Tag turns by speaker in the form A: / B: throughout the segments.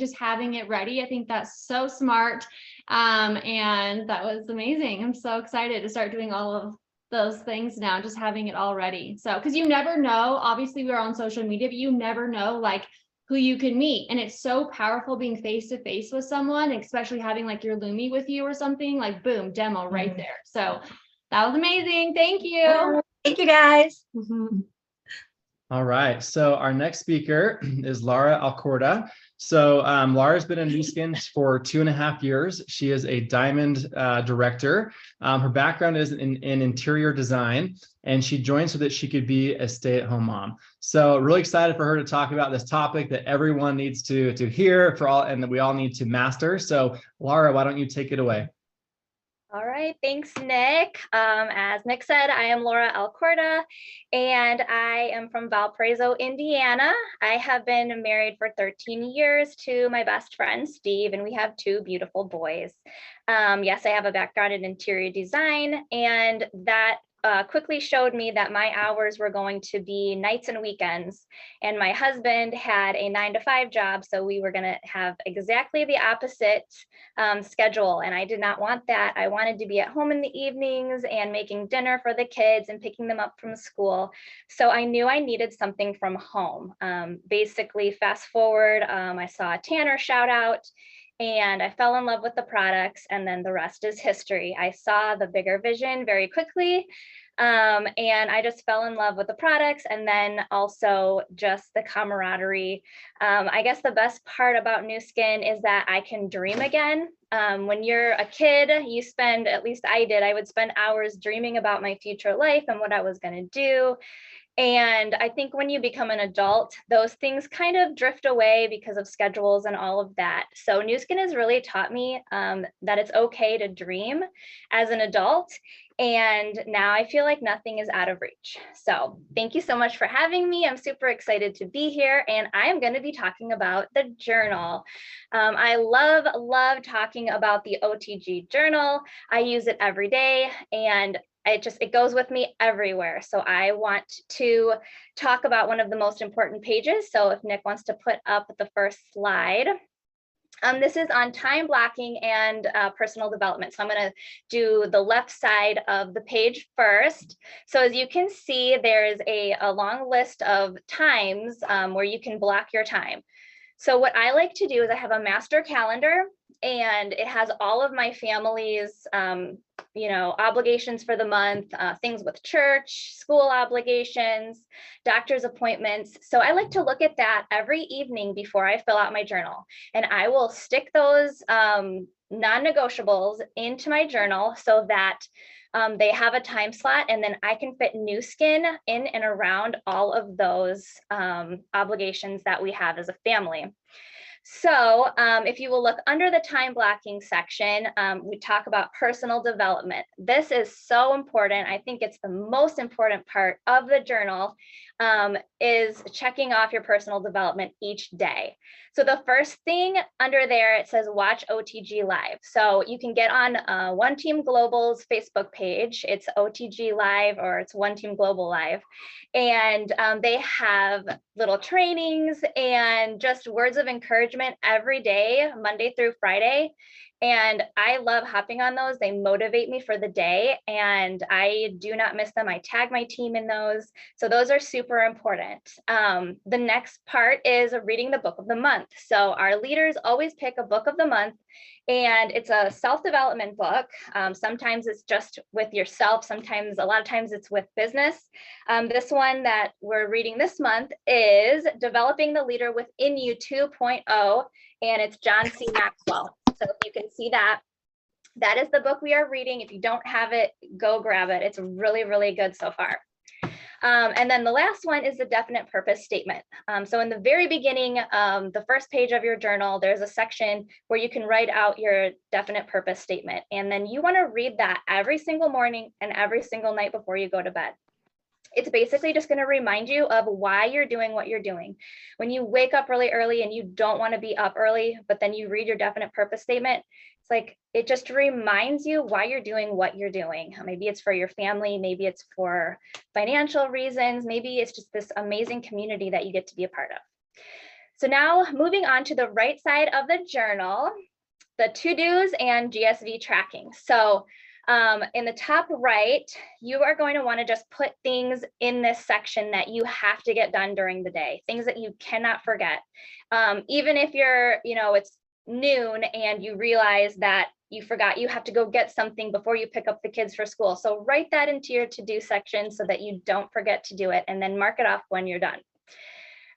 A: just having it ready. I think that's so smart. And that was amazing. I'm so excited to start doing all of those things now, just having it all ready. So, because you never know, obviously we're on social media, but you never know like who you can meet. And it's so powerful being face to face with someone, especially having like your Lumi with you or something, like boom, demo right there. So that was amazing. Thank you.
B: Thank you, guys.
C: All right, so our next speaker is Laura Alcorta. So Laura's been in Nu Skin for 2.5 years. She is a diamond director. Her background is in interior design, and she joined so that she could be a stay-at-home mom. So really excited for her to talk about this topic that everyone needs to hear for all, and that we all need to master. So Laura, why don't you take it away?
D: All right, thanks, Nick. As Nick said, I am Laura Alcorta, and I am from Valparaiso, Indiana. I have been married for 13 years to my best friend, Steve, and we have 2 beautiful boys. Yes, I have a background in interior design, and that quickly showed me that my hours were going to be nights and weekends. And my husband had a 9-to-5 job, so we were going to have exactly the opposite schedule. And I did not want that. I wanted to be at home in the evenings and making dinner for the kids and picking them up from school. So I knew I needed something from home. Basically, fast forward, I saw a Tanner shout out, and I fell in love with the products, and then the rest is history. I saw the bigger vision very quickly, and I just fell in love with the products, and then also just the camaraderie. I guess the best part about Nu Skin is that I can dream again. When you're a kid, you spend, at least I did, I would spend hours dreaming about my future life and what I was going to do. And I think when you become an adult, those things kind of drift away because of schedules and all of that. So Nu Skin has really taught me that it's okay to dream as an adult. And now I feel like nothing is out of reach. So thank you so much for having me. I'm super excited to be here. And I am going to be talking about the journal. I love talking about the OTG journal. I use it every day, and it goes with me everywhere. So I want to talk about one of the most important pages. So if Nick wants to put up the first slide. This is on time blocking and personal development. So I'm going to do the left side of the page first. So as you can see, there's a long list of times where you can block your time. So what I like to do is I have a master calendar, and it has all of my family's obligations for the month, things with church, school obligations, doctor's appointments. So I like to look at that every evening before I fill out my journal, and I will stick those non-negotiables into my journal so that they have a time slot, and then I can fit Nu Skin in and around all of those obligations that we have as a family. So if you will look under the time blocking section, we talk about personal development. This is so important. I think it's the most important part of the journal, is checking off your personal development each day. So the first thing under there, it says watch OTG Live. So you can get on One Team Global's Facebook page. It's OTG Live, or it's One Team Global Live. And they have little trainings and just words of encouragement every day, Monday through Friday. And I love hopping on those. They motivate me for the day, and I do not miss them. I tag my team in those. So those are super important. The next part is reading the book of the month. So our leaders always pick a book of the month, and it's a self-development book. Sometimes it's just with yourself. A lot of times it's with business. This one that we're reading this month is Developing the Leader Within You 2.0, and it's John C. Maxwell. So if you can see that, that is the book we are reading. If you don't have it, go grab it. It's really, really good so far. And then the last one is the definite purpose statement. So in the very beginning, the first page of your journal, there's a section where you can write out your definite purpose statement. And then you want to read that every single morning and every single night before you go to bed. It's basically just going to remind you of why you're doing what you're doing. When you wake up really early and you don't want to be up early, but then you read your definite purpose statement, it's like, it just reminds you why you're doing what you're doing. Maybe it's for your family, maybe it's for financial reasons, maybe it's just this amazing community that you get to be a part of. So now moving on to the right side of the journal, the to-dos and GSV tracking. So in the top right, you are going to want to just put things in this section that you have to get done during the day, things that you cannot forget. Even if you're, it's noon and you realize that you forgot you have to go get something before you pick up the kids for school. So write that into your to-do section so that you don't forget to do it, and then mark it off when you're done.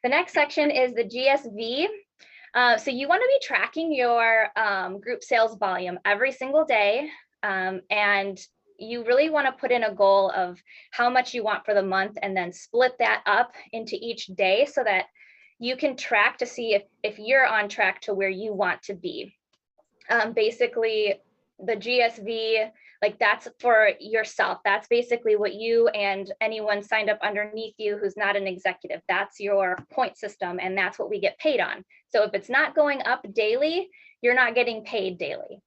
D: The next section is the GSV. So you want to be tracking your group sales volume every single day. And you really want to put in a goal of how much you want for the month and then split that up into each day so that you can track to see if you're on track to where you want to be. Basically, the GSV, like that's for yourself. That's basically what you and anyone signed up underneath you who's not an executive. That's your point system, and that's what we get paid on. So if it's not going up daily, you're not getting paid daily.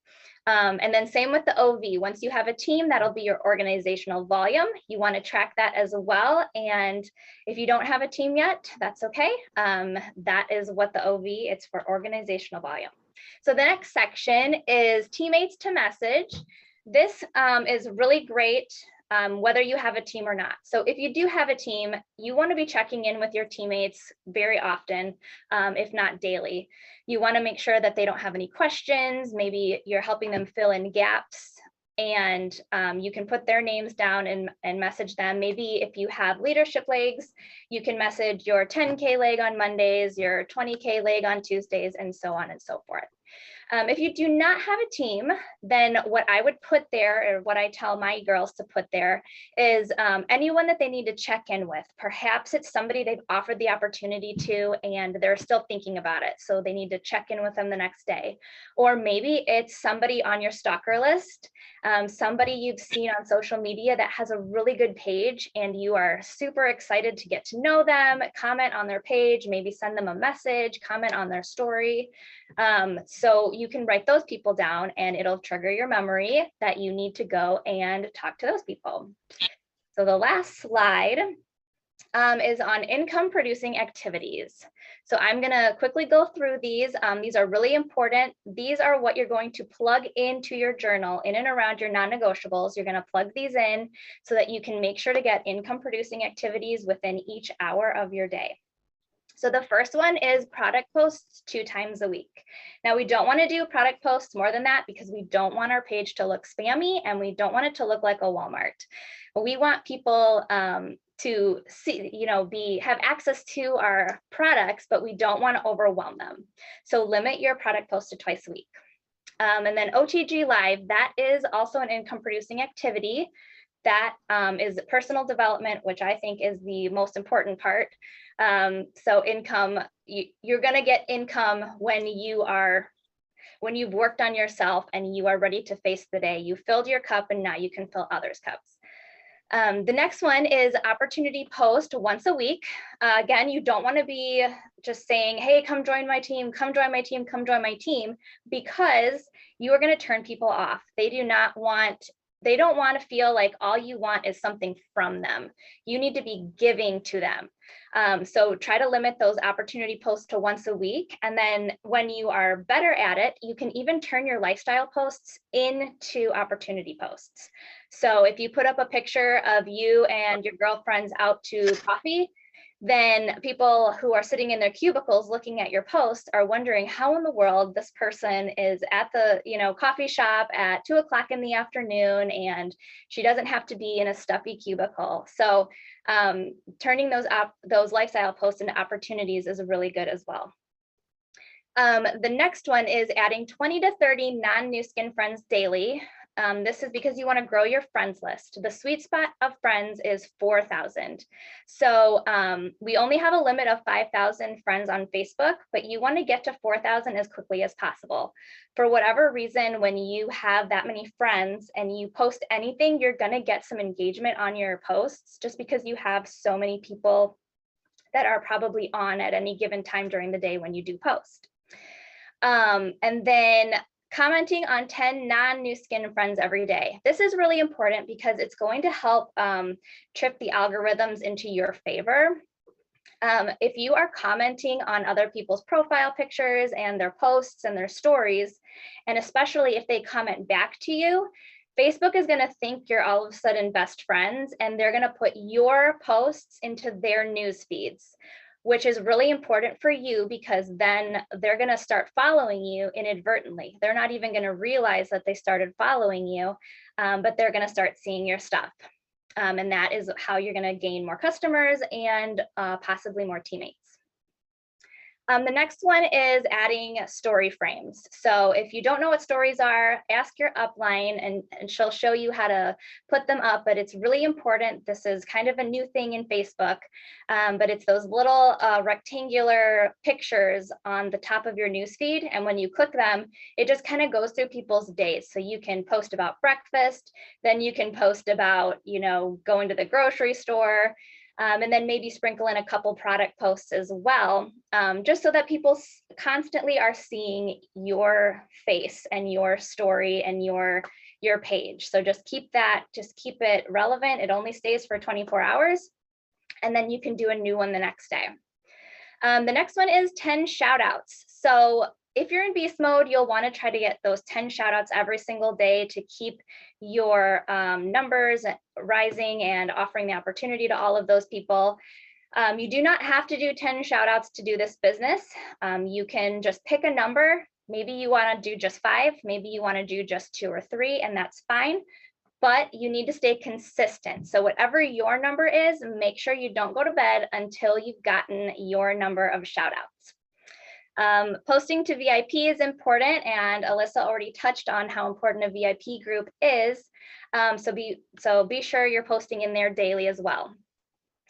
D: And then same with the OV. Once you have a team, that'll be your organizational volume. You want to track that as well. And if you don't have a team yet, that's okay. That is what the OV, it's for organizational volume. So the next section is teammates to message. This is really great whether you have a team or not. So if you do have a team, you want to be checking in with your teammates very often, if not daily. You want to make sure that they don't have any questions. Maybe you're helping them fill in gaps, and you can put their names down and message them. Maybe if you have leadership legs, you can message your 10K leg on Mondays, your 20K leg on Tuesdays, and so on and so forth. If you do not have a team, then what I would put there, or what I tell my girls to put there, is anyone that they need to check in with. Perhaps it's somebody they've offered the opportunity to and they're still thinking about it, so they need to check in with them the next day. Or maybe it's somebody on your stalker list, somebody you've seen on social media that has a really good page and you are super excited to get to know them, comment on their page, maybe send them a message, comment on their story. So you can write those people down and it'll trigger your memory that you need to go and talk to those people. So the last slide is on income producing activities. So I'm going to quickly go through these. These are really important. These are what you're going to plug into your journal in and around your non-negotiables. You're going to plug these in so that you can make sure to get income producing activities within each hour of your day. So the first one is product posts 2 times a week. Now we don't want to do product posts more than that because we don't want our page to look spammy and we don't want it to look like a Walmart. We want people to see, have access to our products, but we don't want to overwhelm them. So limit your product posts to twice a week. And then OTG Live, that is also an income producing activity. That is personal development, which I think is the most important part. So income, you're going to get income when you've worked on yourself and you are ready to face the day. You filled your cup and now you can fill others' cups. The next one is opportunity post once a week. Again, you don't want to be just saying, hey, come join my team, come join my team, come join my team, because you are going to turn people off. They don't want to feel like all you want is something from them. You need to be giving to them. So try to limit those opportunity posts to once a week. And then when you are better at it, you can even turn your lifestyle posts into opportunity posts. So if you put up a picture of you and your girlfriends out to coffee, then people who are sitting in their cubicles looking at your post are wondering how in the world this person is at the coffee shop at 2 o'clock in the afternoon and she doesn't have to be in a stuffy cubicle. So turning those lifestyle posts into opportunities is really good as well. The next one is adding 20 to 30 non-Nu Skin friends daily. This is because you want to grow your friends list. The sweet spot of friends is 4,000. So we only have a limit of 5,000 friends on Facebook, but you want to get to 4,000 as quickly as possible. For whatever reason, when you have that many friends and you post anything, you're going to get some engagement on your posts just because you have so many people that are probably on at any given time during the day when you do post. And then commenting on 10 non-Nu Skin friends every day. This is really important because it's going to help trip the algorithms into your favor. If you are commenting on other people's profile pictures and their posts and their stories, and especially if they comment back to you, Facebook is going to think you're all of a sudden best friends, and they're going to put your posts into their news feeds, which is really important for you because then they're going to start following you inadvertently. They're not even going to realize that they started following you, but they're going to start seeing your stuff. And that is how you're going to gain more customers and possibly more teammates. The next one is adding story frames. So if you don't know what stories are, ask your upline and she'll show you how to put them up, but it's really important. This is kind of a new thing in Facebook, but it's those little rectangular pictures on the top of your newsfeed. And when you click them, it just kind of goes through people's days. So you can post about breakfast, then you can post about, going to the grocery store, and then maybe sprinkle in a couple product posts as well, just so that people constantly are seeing your face and your story and your page. So just keep it relevant. It only stays for 24 hours, and then you can do a new one the next day. The next one is 10 shout outs. So if you're in beast mode, you'll want to try to get those 10 shout outs every single day to keep your numbers rising and offering the opportunity to all of those people. You do not have to do 10 shout outs to do this business. You can just pick a number. Maybe you want to do just 5, maybe you want to do just 2 or 3, and that's fine. But you need to stay consistent. So whatever your number is, make sure you don't go to bed until you've gotten your number of shout outs. Posting to VIP is important, and Alyssa already touched on how important a VIP group is. So be sure you're posting in there daily as well.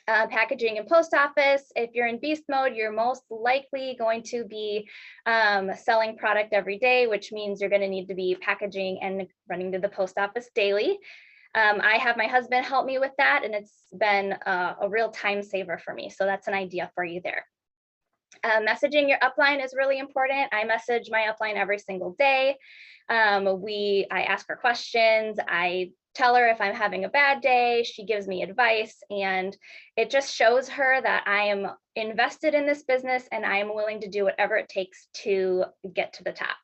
D: Packaging and post office. If you're in beast mode, you're most likely going to be selling product every day, which means you're going to need to be packaging and running to the post office daily. I have my husband help me with that, and it's been a real time saver for me. So that's an idea for you there. Messaging your upline is really important. I message my upline every single day. I ask her questions. I tell her if I'm having a bad day. She gives me advice, and it just shows her that I am invested in this business and I am willing to do whatever it takes to get to the top.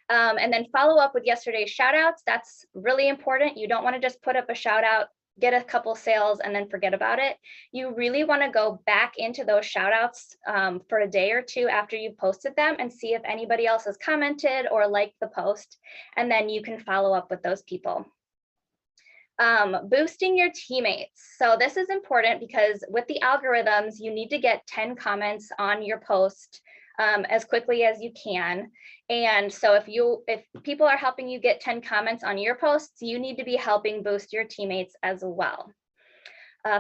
D: And then follow up with yesterday's shout outs. That's really important. You don't want to just put up a shout out, get a couple sales, and then forget about it. You really want to go back into those shout outs for a day or two after you've posted them and see if anybody else has commented or liked the post, and then you can follow up with those people. Boosting your teammates. So this is important because with the algorithms, you need to get 10 comments on your post as quickly as you can. And so if people are helping you get 10 comments on your posts, you need to be helping boost your teammates as well.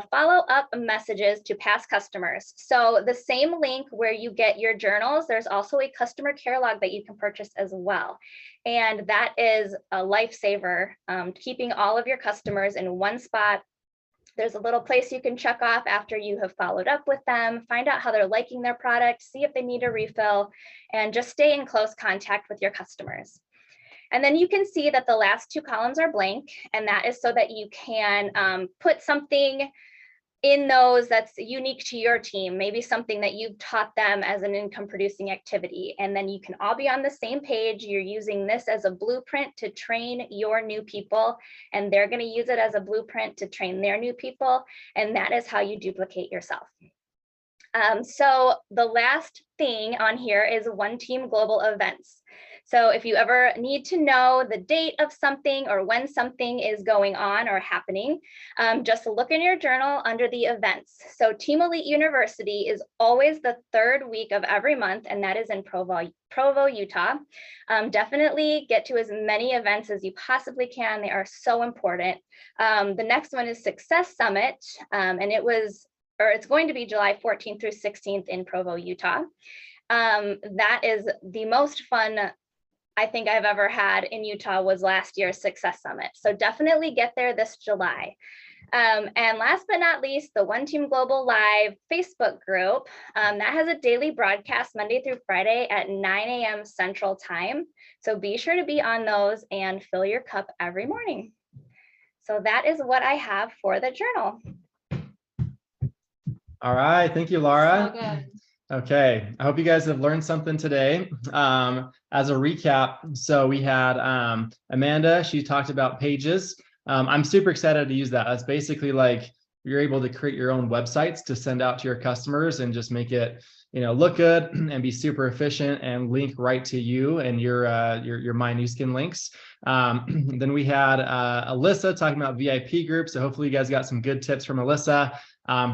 D: Follow up messages to past customers. So the same link where you get your journals, there's also a customer care log that you can purchase as well. And that is a lifesaver, keeping all of your customers in one spot. There's a little place you can check off after you have followed up with them, find out how they're liking their product, see if they need a refill, and just stay in close contact with your customers. And then you can see that the last 2 columns are blank, and that is so that you can put something in those that's unique to your team, maybe something that you've taught them as an income producing activity. And then you can all be on the same page. You're using this as a blueprint to train your new people, and they're going to use it as a blueprint to train their new people. And that is how you duplicate yourself. So the last thing on here is One Team Global Events. So if you ever need to know the date of something or when something is going on or happening, just look in your journal under the events. So Team Elite University is always the 3rd week of every month, and that is in Provo, Utah. Definitely get to as many events as you possibly can. They are so important. The next one is Success Summit, and it's going to be July 14th through 16th in Provo, Utah. That is the most fun I think I've ever had in Utah was last year's Success Summit. So definitely get there this July. And last but not least, the One Team Global Live Facebook group, that has a daily broadcast Monday through Friday at 9 a.m. Central Time. So be sure to be on those and fill your cup every morning. So that is what I have for the journal.
C: All right. Thank you, Laura.
A: So good.
C: Okay, I hope you guys have learned something today. As a recap, so we had Amanda, she talked about pages. I'm super excited to use that. That's basically like you're able to create your own websites to send out to your customers and just make it, look good and be super efficient and link right to you and your My New Skin links. Then we had Alyssa talking about VIP groups. So hopefully you guys got some good tips from Alyssa.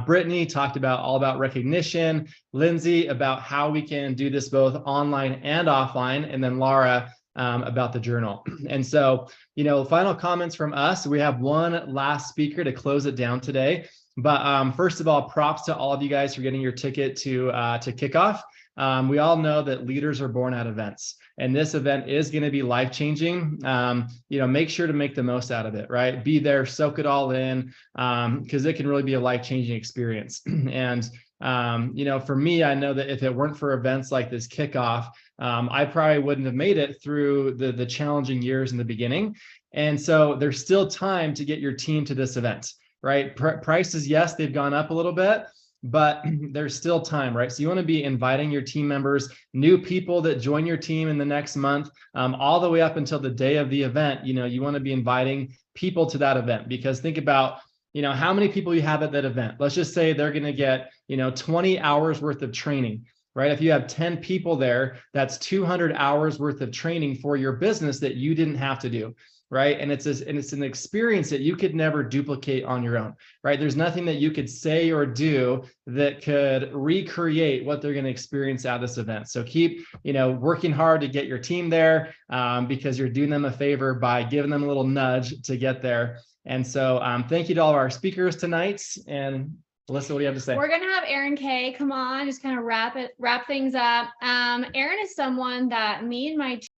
C: Brittany talked about all about recognition, Lindsay about how we can do this both online and offline, and then Laura about the journal. And so, final comments from us. We have one last speaker to close it down today. But first of all, props to all of you guys for getting your ticket to kickoff. We all know that leaders are born at events, and this event is going to be life-changing. Make sure to make the most out of it, right? Be there, soak it all in, because it can really be a life-changing experience. And for me, I know that if it weren't for events like this kickoff, I probably wouldn't have made it through the challenging years in the beginning. And so there's still time to get your team to this event, right? Prices, yes, they've gone up a little bit, but there's still time, right? So you want to be inviting your team members, new people that join your team in the next month, all the way up until the day of the event. You want to be inviting people to that event, because think about, how many people you have at that event. Let's just say they're going to get, 20 hours worth of training, right? If you have 10 people there, that's 200 hours worth of training for your business that you didn't have to do. Right. And it's an experience that you could never duplicate on your own. Right. There's nothing that you could say or do that could recreate what they're going to experience at this event. So keep, working hard to get your team there, because you're doing them a favor by giving them a little nudge to get there. And so thank you to all of our speakers tonight. And Alyssa, what do you have to say?
A: We're going to have Erin Kay come on, just kind of wrap things up. Erin is someone that me and my